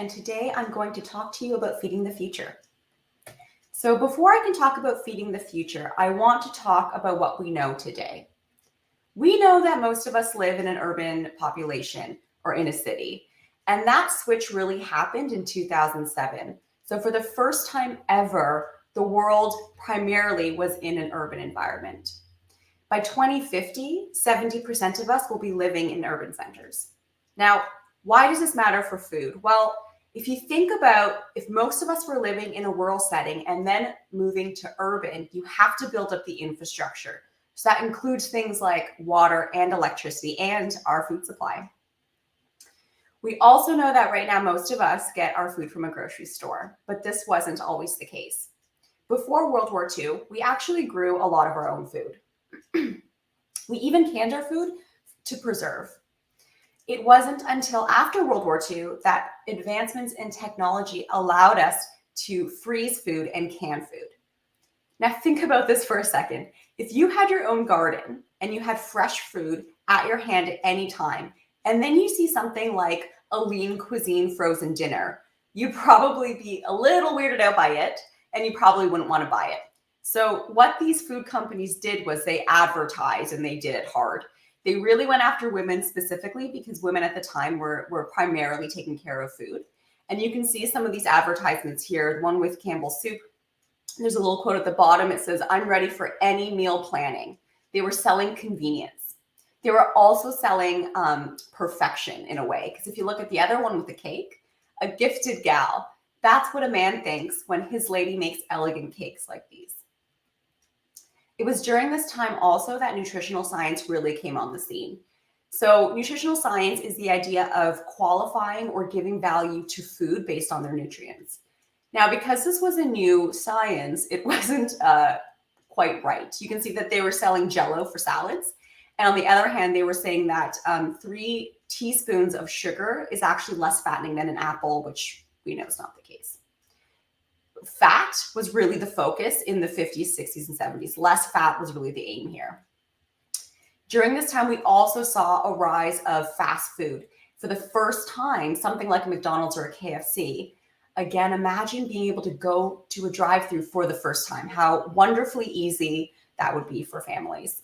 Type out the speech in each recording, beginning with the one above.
and today I'm going to talk to you about feeding the future. So before I can talk about feeding the future, I want to talk about what we know today. We know that most of us live in an urban population or in a city, and that switch really happened in 2007. So for the first time ever, the world primarily was in an urban environment. By 2050, 70% of us will be living in urban centers. Now, why does this matter for food? Well, if you think about if most of us were living in a rural setting and then moving to urban, you have to build up the infrastructure. So that includes things like water and electricity and our food supply. We also know that right now most of us get our food from a grocery store, but this wasn't always the case. Before World War II, we actually grew a lot of our own food. We even canned our food to preserve. It wasn't until after World War II that advancements in technology allowed us to freeze food and can food. Now think about this for a second. If you had your own garden and you had fresh food at your hand at any time, and then you see something like a lean cuisine frozen dinner, you'd probably be a little weirded out by it, and you probably wouldn't want to buy it. So what these food companies did was they advertised, and they did it hard. They really went after women specifically because women at the time were primarily taking care of food. And you can see some of these advertisements here, one with Campbell's soup. There's a little quote at the bottom. It says, "I'm ready for any meal planning." They were selling convenience. They were also selling perfection in a way. Because if you look at the other one with the cake, a gifted gal, that's what a man thinks when his lady makes elegant cakes like these. It was during this time also that nutritional science really came on the scene. So nutritional science is the idea of qualifying or giving value to food based on their nutrients. Now, because this was a new science, it wasn't quite right. You can see that they were selling Jell-O for salads. And on the other hand, they were saying that 3 teaspoons of sugar is actually less fattening than an apple, which we know is not the case. Fat was really the focus in the 50s, 60s, and 70s. Less fat was really the aim here. During this time, we also saw a rise of fast food. For the first time, something like a McDonald's or a KFC. Again, imagine being able to go to a drive-thru for the first time, how wonderfully easy that would be for families.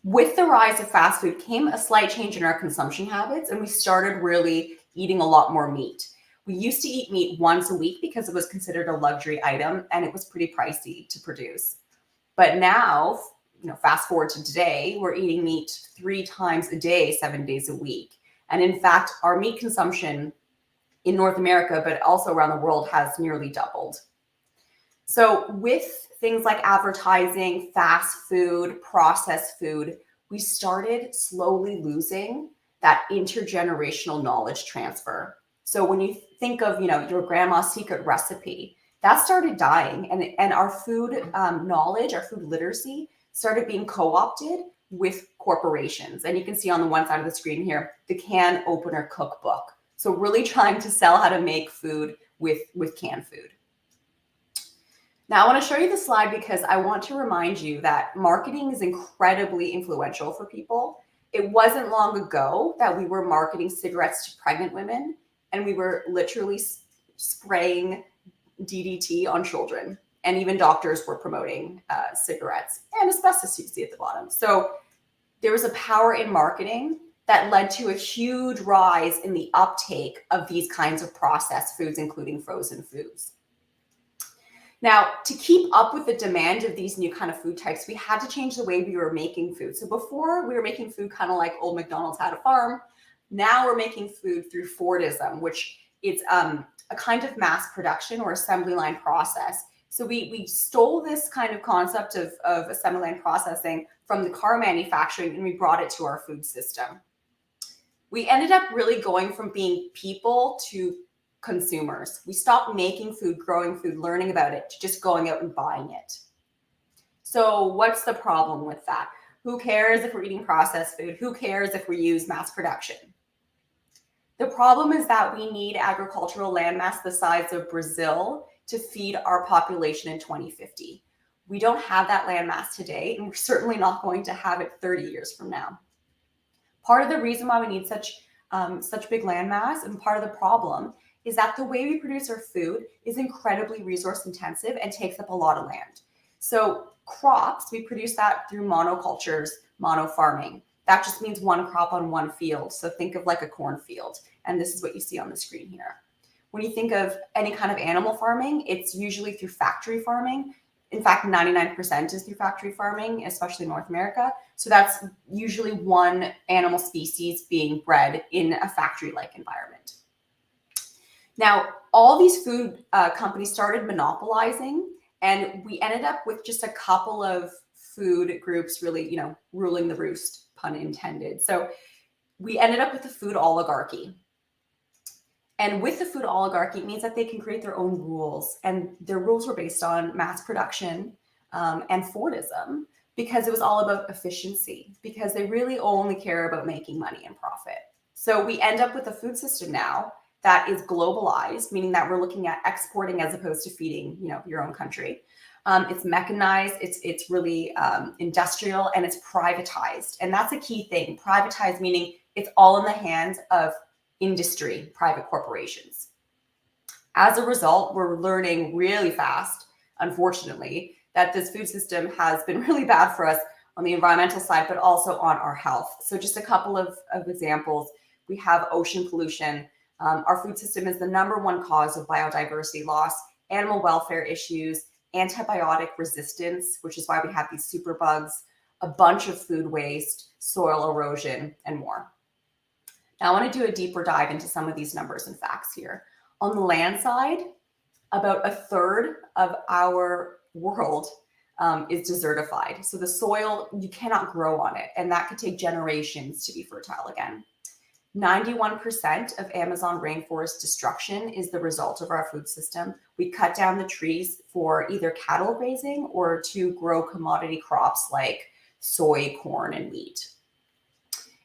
With the rise of fast food came a slight change in our consumption habits, and we started really eating a lot more meat. We used to eat meat once a week because it was considered a luxury item and it was pretty pricey to produce. But now, fast forward to today, we're eating meat 3 times a day, 7 days a week. And in fact, our meat consumption in North America, but also around the world, has nearly doubled. So with things like advertising, fast food, processed food, we started slowly losing that intergenerational knowledge transfer. So when you think of, your grandma's secret recipe, that started dying, and our food knowledge, our food literacy started being co-opted with corporations. And you can see on the one side of the screen here, the can opener cookbook. So really trying to sell how to make food with canned food. Now I want to show you the slide because I want to remind you that marketing is incredibly influential for people. It wasn't long ago that we were marketing cigarettes to pregnant women, and we were literally spraying DDT on children. And even doctors were promoting cigarettes and asbestos, you see at the bottom. So there was a power in marketing that led to a huge rise in the uptake of these kinds of processed foods, including frozen foods. Now, to keep up with the demand of these new kind of food types, we had to change the way we were making food. So before, we were making food kind of like old McDonald's had a farm. Now we're making food through Fordism, which is a kind of mass production or assembly line process. So we stole this kind of concept of assembly line processing from the car manufacturing, and we brought it to our food system. We ended up really going from being people to consumers. We stopped making food, growing food, learning about it, to just going out and buying it. So what's the problem with that? Who cares if we're eating processed food? Who cares if we use mass production? The problem is that we need agricultural landmass the size of Brazil to feed our population in 2050. We don't have that landmass today, and we're certainly not going to have it 30 years from now. Part of the reason why we need such big landmass, and part of the problem, is that the way we produce our food is incredibly resource intensive and takes up a lot of land. So crops, we produce that through monocultures, mono-farming. That just means one crop on one field. So think of like a cornfield. And this is what you see on the screen here. When you think of any kind of animal farming, it's usually through factory farming. In fact, 99% is through factory farming, especially in North America. So that's usually one animal species being bred in a factory-like environment. Now, all these food companies started monopolizing, and we ended up with just a couple of food groups really, ruling the roost, pun intended. So we ended up with the food oligarchy. And with the food oligarchy, it means that they can create their own rules. And their rules were based on mass production and Fordism, because it was all about efficiency, because they really only care about making money and profit. So we end up with a food system now that is globalized, meaning that we're looking at exporting as opposed to feeding, your own country. It's mechanized, it's really industrial, and it's privatized. And that's a key thing. Privatized meaning it's all in the hands of industry, private corporations. As a result, we're learning really fast, unfortunately, that this food system has been really bad for us on the environmental side, but also on our health. So just a couple of examples. We have ocean pollution. Our food system is the #1 cause of biodiversity loss, animal welfare issues, antibiotic resistance, which is why we have these superbugs, a bunch of food waste, soil erosion, and more. Now, I want to do a deeper dive into some of these numbers and facts here. On the land side, about 1/3 of our world is desertified. So the soil, you cannot grow on it, and that could take generations to be fertile again. 91% of Amazon rainforest destruction is the result of our food system. We cut down the trees for either cattle grazing or to grow commodity crops like soy, corn, and wheat.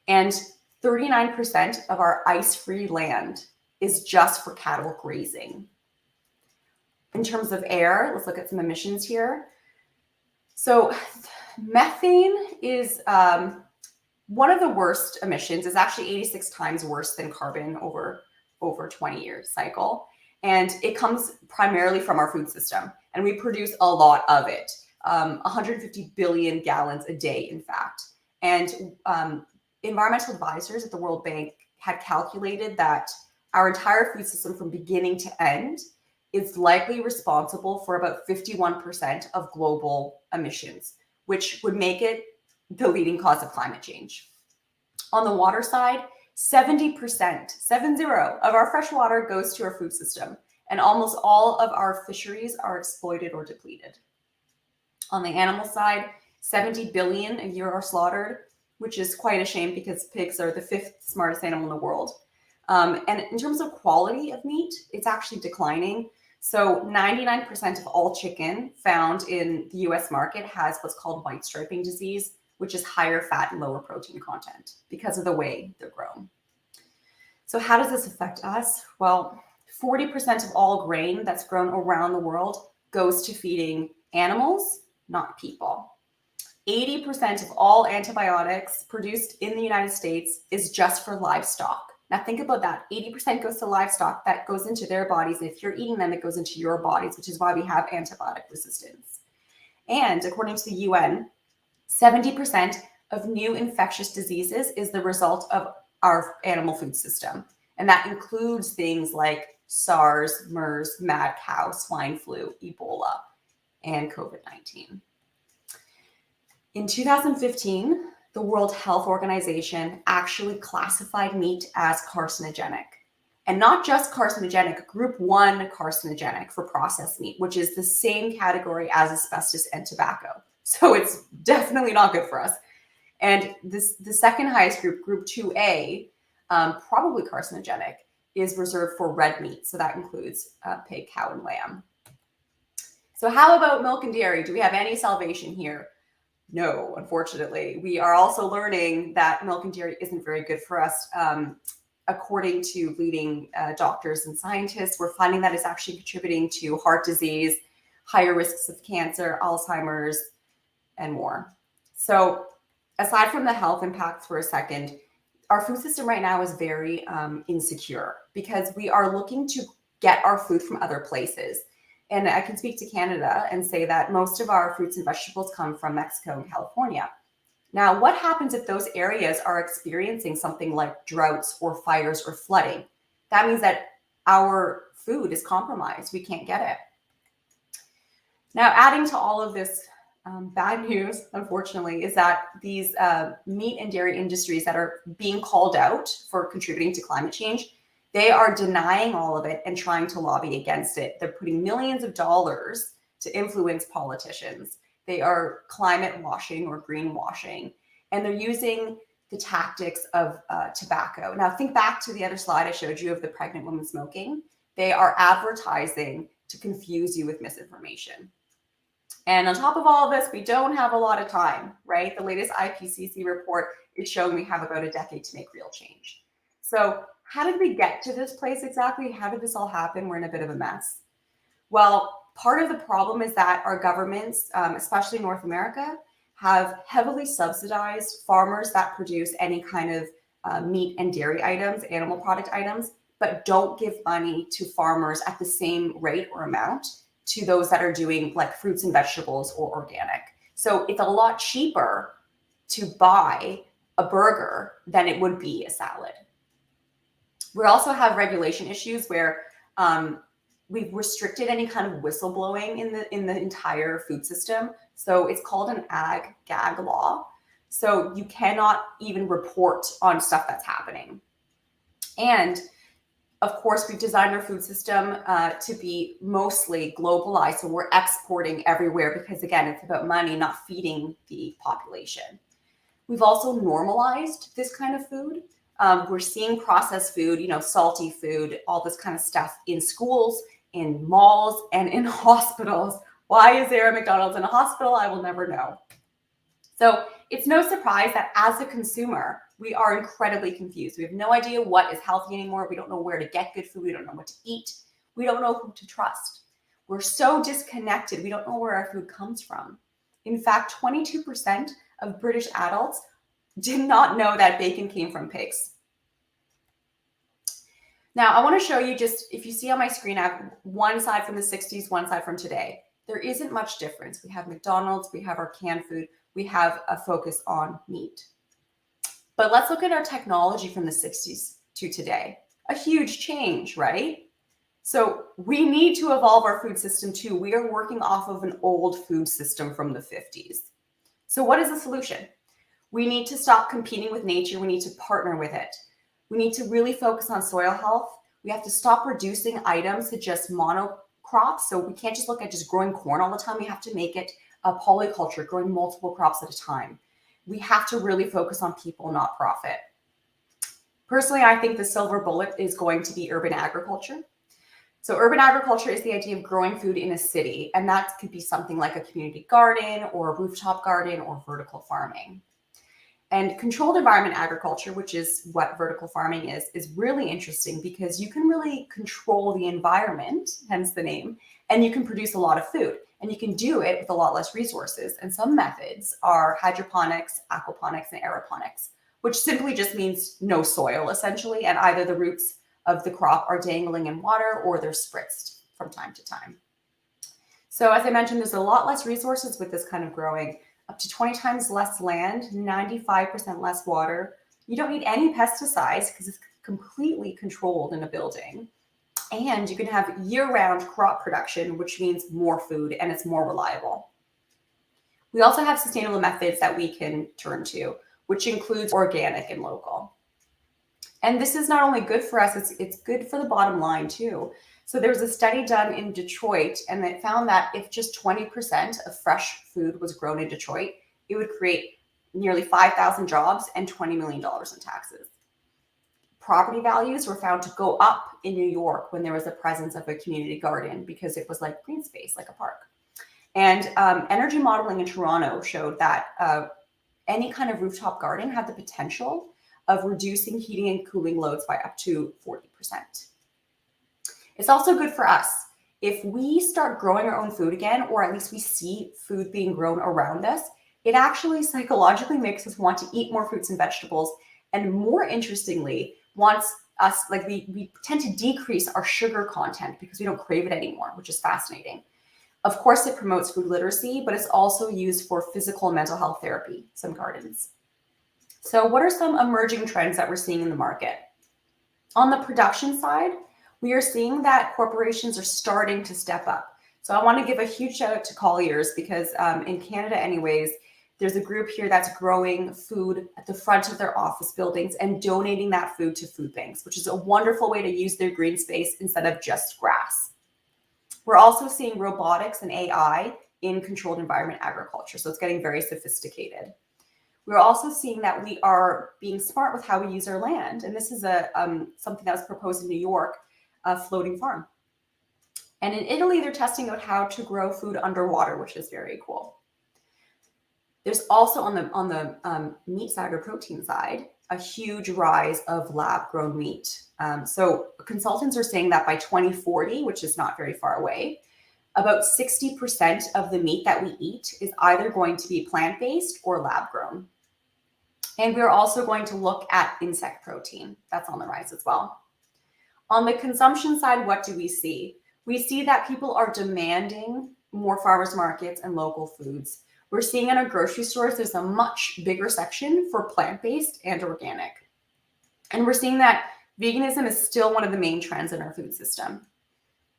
And 39% of our ice-free land is just for cattle grazing. In terms of air, let's look at some emissions here. So methane is one of the worst emissions. Is actually 86 times worse than carbon over 20-year cycle. And it comes primarily from our food system. And we produce a lot of it, 150 billion gallons a day, in fact. And environmental advisors at the World Bank had calculated that our entire food system from beginning to end is likely responsible for about 51% of global emissions, which would make it the leading cause of climate change. On the water side, 70%, 70, of our fresh water goes to our food system, and almost all of our fisheries are exploited or depleted. On the animal side, 70 billion a year are slaughtered, which is quite a shame because pigs are the 5th smartest animal in the world. And in terms of quality of meat, it's actually declining. So 99% of all chicken found in the US market has what's called white striping disease, which is higher fat and lower protein content because of the way they're grown. So how does this affect us? Well, 40% of all grain that's grown around the world goes to feeding animals, not people. 80% of all antibiotics produced in the United States is just for livestock. Now think about that. 80% goes to livestock, that goes into their bodies. And if you're eating them, it goes into your bodies, which is why we have antibiotic resistance. And according to the UN, 70% of new infectious diseases is the result of our animal food system. And that includes things like SARS, MERS, mad cow, swine flu, Ebola, and COVID-19. In 2015, the World Health Organization actually classified meat as carcinogenic. And not just carcinogenic, group 1 carcinogenic for processed meat, which is the same category as asbestos and tobacco. So it's definitely not good for us. And the second highest group, group 2A, probably carcinogenic, is reserved for red meat. So that includes pig, cow, and lamb. So how about milk and dairy? Do we have any salvation here? No, unfortunately. We are also learning that milk and dairy isn't very good for us. According to leading doctors and scientists, we're finding that it's actually contributing to heart disease, higher risks of cancer, Alzheimer's, and more. So aside from the health impacts for a second, our food system right now is very insecure because we are looking to get our food from other places. And I can speak to Canada and say that most of our fruits and vegetables come from Mexico and California. Now, what happens if those areas are experiencing something like droughts or fires or flooding? That means that our food is compromised. We can't get it. Now, adding to all of this bad news, unfortunately, is that these meat and dairy industries that are being called out for contributing to climate change, they are denying all of it and trying to lobby against it. They're putting millions of dollars to influence politicians. They are climate washing or greenwashing, and they're using the tactics of tobacco. Now, think back to the other slide I showed you of the pregnant woman smoking. They are advertising to confuse you with misinformation. And on top of all of this, we don't have a lot of time, right? The latest IPCC report is showing we have about a decade to make real change. So how did we get to this place exactly? How did this all happen? We're in a bit of a mess. Well, part of the problem is that our governments, especially North America, have heavily subsidized farmers that produce any kind of meat and dairy items, animal product items, but don't give money to farmers at the same rate or amount to those that are doing like fruits and vegetables or organic. So it's a lot cheaper to buy a burger than it would be a salad. We also have regulation issues where we've restricted any kind of whistleblowing in the entire food system. So it's called an ag-gag law. So you cannot even report on stuff that's happening. And of course, we've designed our food system to be mostly globalized. So we're exporting everywhere because, again, it's about money, not feeding the population. We've also normalized this kind of food. We're seeing processed food, salty food, all this kind of stuff in schools, in malls, and in hospitals. Why is there a McDonald's in a hospital? I will never know. So it's no surprise that as a consumer, we are incredibly confused. We have no idea what is healthy anymore. We don't know where to get good food. We don't know what to eat. We don't know who to trust. We're so disconnected. We don't know where our food comes from. In fact, 22% of British adults did not know that bacon came from pigs. Now, I want to show you just, if you see on my screen, I have one side from the 60s, one side from today. There isn't much difference. We have McDonald's, we have our canned food, we have a focus on meat. But let's look at our technology from the 60s to today. A huge change, right? So we need to evolve our food system too. We are working off of an old food system from the 50s. So what is the solution? We need to stop competing with nature. We need to partner with it. We need to really focus on soil health. We have to stop reducing items to just monocrops. So we can't just look at just growing corn all the time. We have to make it a polyculture, growing multiple crops at a time. We have to really focus on people, not profit. Personally, I think the silver bullet is going to be urban agriculture. So urban agriculture is the idea of growing food in a city, and that could be something like a community garden or a rooftop garden or vertical farming. And controlled environment agriculture, which is what vertical farming is really interesting because you can really control the environment, hence the name, and you can produce a lot of food. And you can do it with a lot less resources. And some methods are hydroponics, aquaponics, and aeroponics, which simply just means no soil, essentially, and either the roots of the crop are dangling in water or they're spritzed from time to time. So as I mentioned, there's a lot less resources with this kind of growing, up to 20 times less land, 95% less water. You don't need any pesticides because it's completely controlled in a building. And you can have year-round crop production, which means more food and it's more reliable. We also have sustainable methods that we can turn to, which includes organic and local. And this is not only good for us, it's good for the bottom line too. So there was a study done in Detroit, and it found that if just 20% of fresh food was grown in Detroit, it would create nearly 5,000 jobs and $20 million in taxes. Property values were found to go up in New York when there was a presence of a community garden because it was like green space, like a park. And energy modeling in Toronto showed that any kind of rooftop garden had the potential of reducing heating and cooling loads by up to 40%. It's also good for us. If we start growing our own food again, or at least we see food being grown around us, it actually psychologically makes us want to eat more fruits and vegetables and more interestingly, wants us, like we tend to decrease our sugar content because we don't crave it anymore, which is fascinating. Of course, it promotes food literacy, but it's also used for physical and mental health therapy, some gardens. So what are some emerging trends that we're seeing in the market? On the production side, we are seeing that corporations are starting to step up. So I want to give a huge shout out to Colliers because in Canada anyways, there's a group here that's growing food at the front of their office buildings and donating that food to food banks, which is a wonderful way to use their green space instead of just grass. We're also seeing robotics and AI in controlled environment agriculture. So it's getting very sophisticated. We're also seeing that we are being smart with how we use our land. And this is something that was proposed in New York, a floating farm. And in Italy, they're testing out how to grow food underwater, which is very cool. There's also on the meat side or protein side, a huge rise of lab-grown meat. So consultants are saying that by 2040, which is not very far away, about 60% of the meat that we eat is either going to be plant-based or lab-grown. And we're also going to look at insect protein. That's on the rise as well. On the consumption side, what do we see? We see that people are demanding more farmers markets and local foods. We're seeing in our grocery stores, there's a much bigger section for plant-based and organic. And we're seeing that veganism is still one of the main trends in our food system.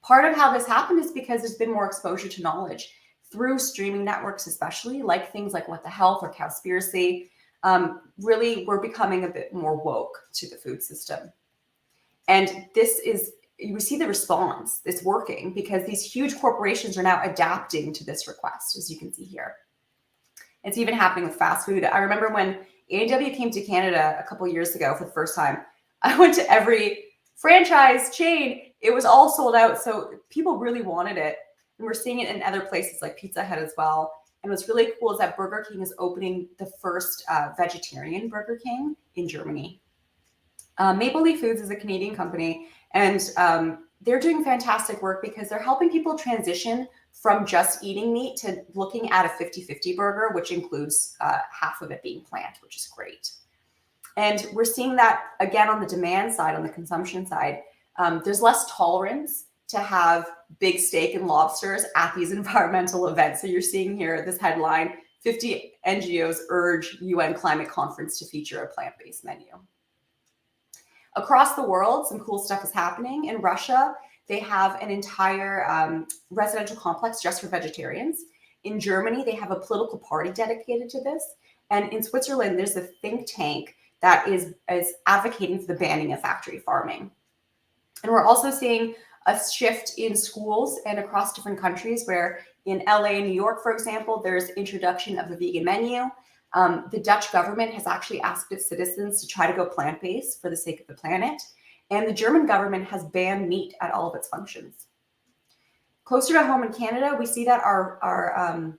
Part of how this happened is because there's been more exposure to knowledge through streaming networks, especially like things like What the Health or Cowspiracy. Really, we're becoming a bit more woke to the food system. And this is, you see the response, it's working because these huge corporations are now adapting to this request, as you can see here. It's even happening with fast food. I remember when A&W came to Canada a couple of years ago for the first time, I went to every franchise chain. It was all sold out. So people really wanted it. And we're seeing it in other places like Pizza Hut as well. And what's really cool is that Burger King is opening the first vegetarian Burger King in Germany. Maple Leaf Foods is a Canadian company, and they're doing fantastic work because they're helping people transition from just eating meat to looking at a 50-50 burger, which includes half of it being plant, which is great. And we're seeing that again on the demand side, on the consumption side, there's less tolerance to have big steak and lobsters at these environmental events. So you're seeing here this headline, 50 NGOs urge UN climate conference to feature a plant-based menu. Across the world, some cool stuff is happening. In Russia, they have an entire residential complex just for vegetarians. In Germany, they have a political party dedicated to this. And in Switzerland, there's a think tank that is advocating for the banning of factory farming. And we're also seeing a shift in schools and across different countries where in LA and New York, for example, there's introduction of the vegan menu. The Dutch government has actually asked its citizens to try to go plant-based for the sake of the planet. And the German government has banned meat at all of its functions. Closer to home in Canada, we see that our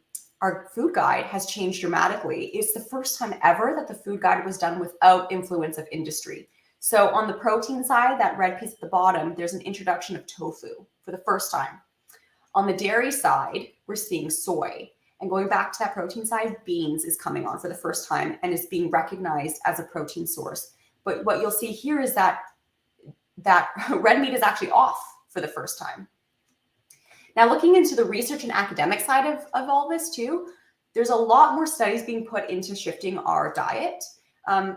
food guide has changed dramatically. It's the first time ever that the food guide was done without influence of industry. So on the protein side, that red piece at the bottom, there's an introduction of tofu for the first time. On the dairy side, we're seeing soy. And going back to that protein side, beans is coming on for the first time and is being recognized as a protein source. But what you'll see here is that red meat is actually off for the first time. Now, looking into the research and academic side of all this too, there's a lot more studies being put into shifting our diet.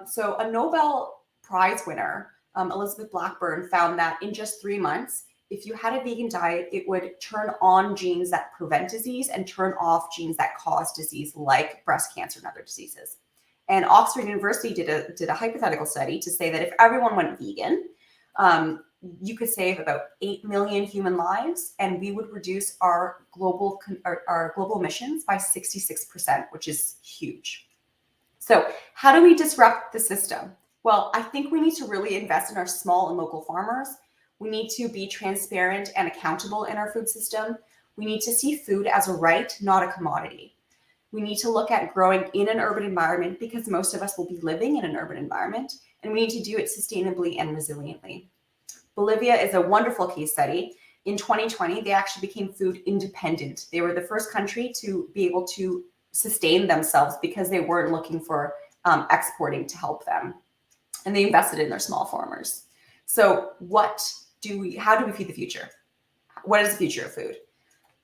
So a Nobel Prize winner, Elizabeth Blackburn, found that in just 3 months, if you had a vegan diet, it would turn on genes that prevent disease and turn off genes that cause disease like breast cancer and other diseases. And Oxford University did a hypothetical study to say that if everyone went vegan, you could save about 8 million human lives, and we would reduce our global emissions by 66%, which is huge. So how do we disrupt the system? Well, I think we need to really invest in our small and local farmers. We need to be transparent and accountable in our food system. We need to see food as a right, not a commodity. We need to look at growing in an urban environment because most of us will be living in an urban environment, and we need to do it sustainably and resiliently. Bolivia is a wonderful case study. In 2020, they actually became food independent. They were the first country to be able to sustain themselves because they weren't looking for exporting to help them. and they invested in their small farmers. So how do we feed the future? What is the future of food?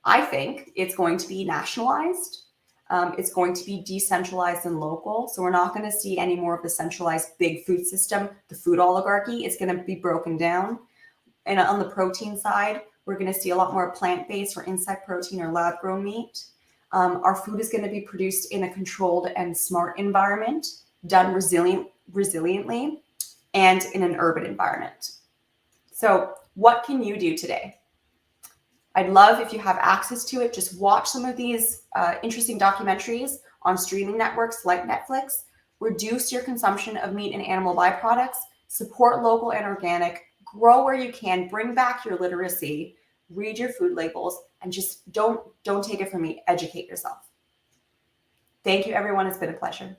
I think it's going to be nationalized. It's going to be decentralized and local. So we're not going to see any more of the centralized big food system, the food oligarchy. It's going to be broken down. And on the protein side, we're going to see a lot more plant-based or insect protein or lab-grown meat. Our food is going to be produced in a controlled and smart environment, done resiliently, and in an urban environment. So what can you do today? I'd love if you have access to it, just watch some of these interesting documentaries on streaming networks like Netflix. Reduce your consumption of meat and animal byproducts, support local and organic, grow where you can, bring back your literacy, read your food labels, and just don't take it from me, educate yourself. Thank you, everyone. It's been a pleasure.